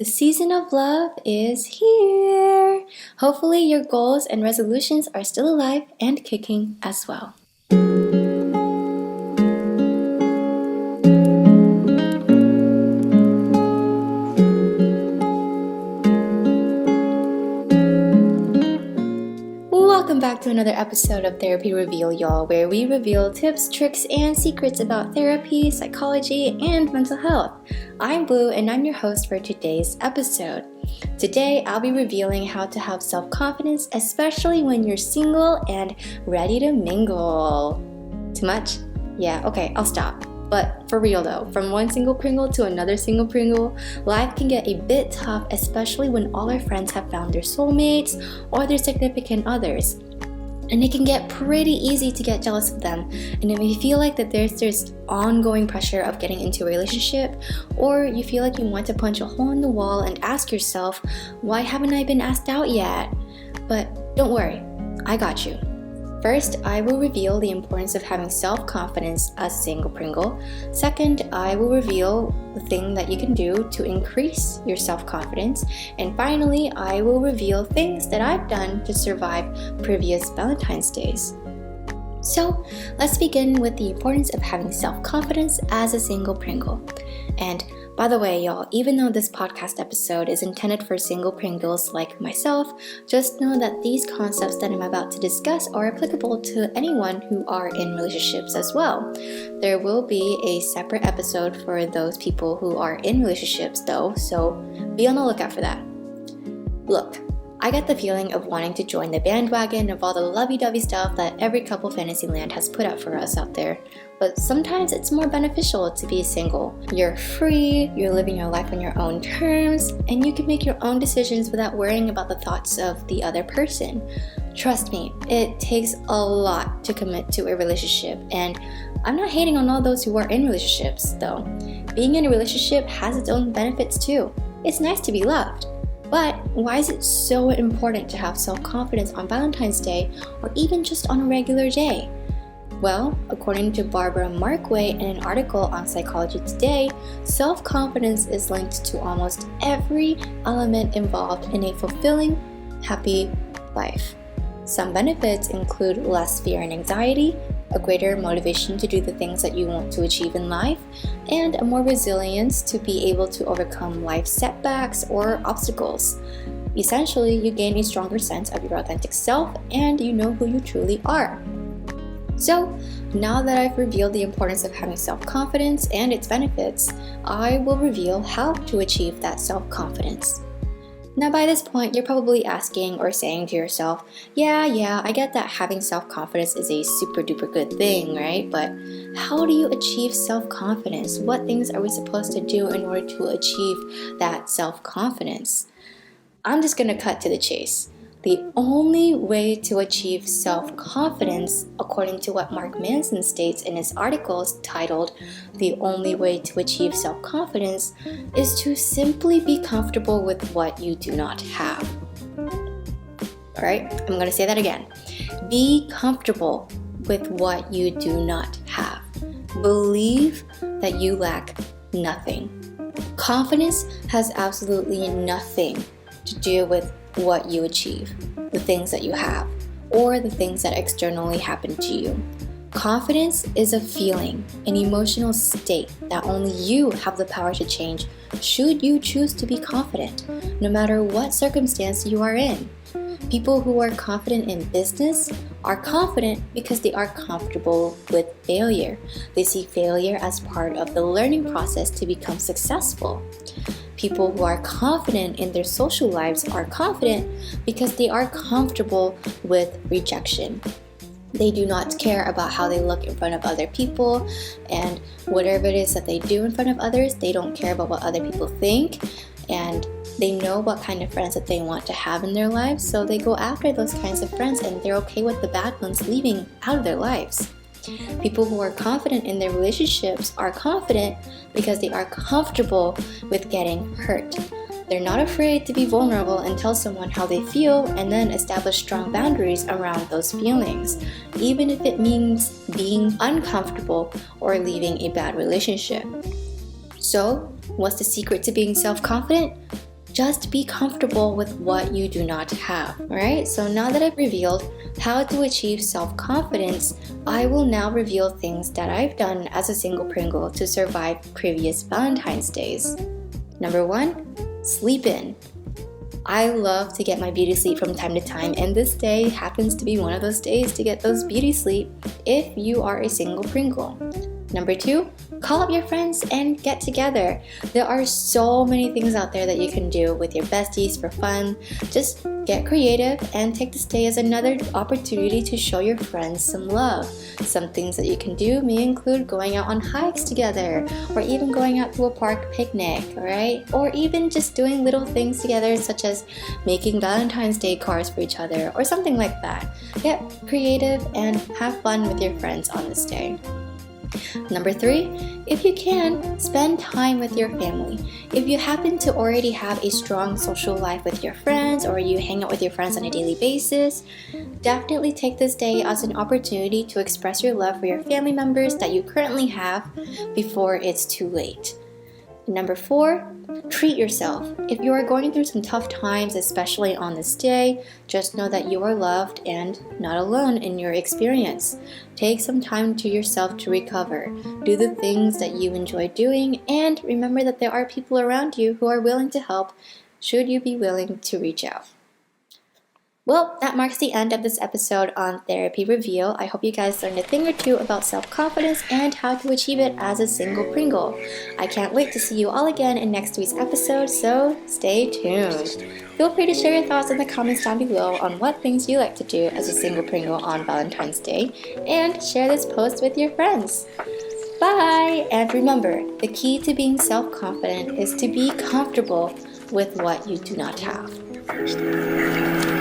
The season of love is here. Hopefully your goals and resolutions are still alive and kicking as well. Welcome back to another episode of Therapy Reveal, y'all, where we reveal tips, tricks, and secrets about therapy, psychology, and mental health. I'm Blue, and I'm your host for today's episode. Today, I'll be revealing how to have self-confidence, especially when you're single and ready to mingle. Too much? Yeah, okay, I'll stop. But for real though, from one single Pringle to another single Pringle, life can get a bit tough, especially when all our friends have found their soulmates or their significant others. And it can get pretty easy to get jealous of them. And if you feel like that there's this ongoing pressure of getting into a relationship, or you feel like you want to punch a hole in the wall and ask yourself, why haven't I been asked out yet? But don't worry, I got you. First, I will reveal the importance of having self-confidence as single Pringle. Second, I will reveal the thing that you can do to increase your self-confidence. And finally, I will reveal things that I've done to survive previous Valentine's Days. So, let's begin with the importance of having self-confidence as a single Pringle. And by the way, y'all, even though this podcast episode is intended for single Pringles like myself, just know that these concepts that I'm about to discuss are applicable to anyone who are in relationships as well. There will be a separate episode for those people who are in relationships though, so be on the lookout for that. Look, I get the feeling of wanting to join the bandwagon of all the lovey-dovey stuff that every couple Fantasyland has put out for us out there. But sometimes it's more beneficial to be single. You're free, you're living your life on your own terms, and you can make your own decisions without worrying about the thoughts of the other person. Trust me, it takes a lot to commit to a relationship, and I'm not hating on all those who are in relationships, though. Being in a relationship has its own benefits too. It's nice to be loved. But why is it so important to have self-confidence on Valentine's Day or even just on a regular day? Well, according to Barbara Markway in an article on Psychology Today, self-confidence is linked to almost every element involved in a fulfilling, happy life. Some benefits include less fear and anxiety, a greater motivation to do the things that you want to achieve in life, and a more resilience to be able to overcome life setbacks or obstacles. Essentially, you gain a stronger sense of your authentic self and you know who you truly are. So, now that I've revealed the importance of having self-confidence and its benefits, I will reveal how to achieve that self-confidence. Now by this point, you're probably asking or saying to yourself, yeah, I get that having self-confidence is a super duper good thing, right? But how do you achieve self-confidence? What things are we supposed to do in order to achieve that self-confidence? I'm just gonna cut to the chase. The only way to achieve self-confidence, according to what Mark Manson states in his articles titled "The Only Way to Achieve Self-Confidence," is to simply be comfortable with what you do not have. Alright, I'm going to say that again. Be comfortable with what you do not have. Believe that you lack nothing. Confidence has absolutely nothing to do with what you achieve, the things that you have, or the things that externally happen to you. Confidence is a feeling, an emotional state that only you have the power to change should you choose to be confident, no matter what circumstance you are in. People who are confident in business are confident because they are comfortable with failure. They see failure as part of the learning process to become successful. People who are confident in their social lives are confident because they are comfortable with rejection. They do not care about how they look in front of other people, and whatever it is that they do in front of others, they don't care about what other people think, and they know what kind of friends that they want to have in their lives, so they go after those kinds of friends, and they're okay with the bad ones leaving out of their lives. People who are confident in their relationships are confident because they are comfortable with getting hurt. They're not afraid to be vulnerable and tell someone how they feel and then establish strong boundaries around those feelings, even if it means being uncomfortable or leaving a bad relationship. So, what's the secret to being self-confident? Just be comfortable with what you do not have, alright? So now that I've revealed how to achieve self-confidence, I will now reveal things that I've done as a single Pringle to survive previous Valentine's days. Number 1, sleep in. I love to get my beauty sleep from time to time, and this day happens to be one of those days to get those beauty sleep if you are a single Pringle. Number 2, call up your friends and get together. There are so many things out there that you can do with your besties for fun. Just get creative and take this day as another opportunity to show your friends some love. Some things that you can do may include going out on hikes together, or even going out to a park picnic, alright? Or even just doing little things together, such as making Valentine's Day cards for each other, or something like that. Get creative and have fun with your friends on this day. Number 3, if you can, spend time with your family. If you happen to already have a strong social life with your friends, or you hang out with your friends on a daily basis, definitely take this day as an opportunity to express your love for your family members that you currently have before it's too late. Number 4, treat yourself. If you are going through some tough times, especially on this day, just know that you are loved and not alone in your experience. Take some time to yourself to recover. Do the things that you enjoy doing, and remember that there are people around you who are willing to help should you be willing to reach out. Well, that marks the end of this episode on Therapy Reveal. I hope you guys learned a thing or two about self-confidence and how to achieve it as a single Pringle. I can't wait to see you all again in next week's episode, so stay tuned. Feel free to share your thoughts in the comments down below on what things you like to do as a single Pringle on Valentine's Day, and share this post with your friends. Bye! And remember, the key to being self-confident is to be comfortable with what you do not have.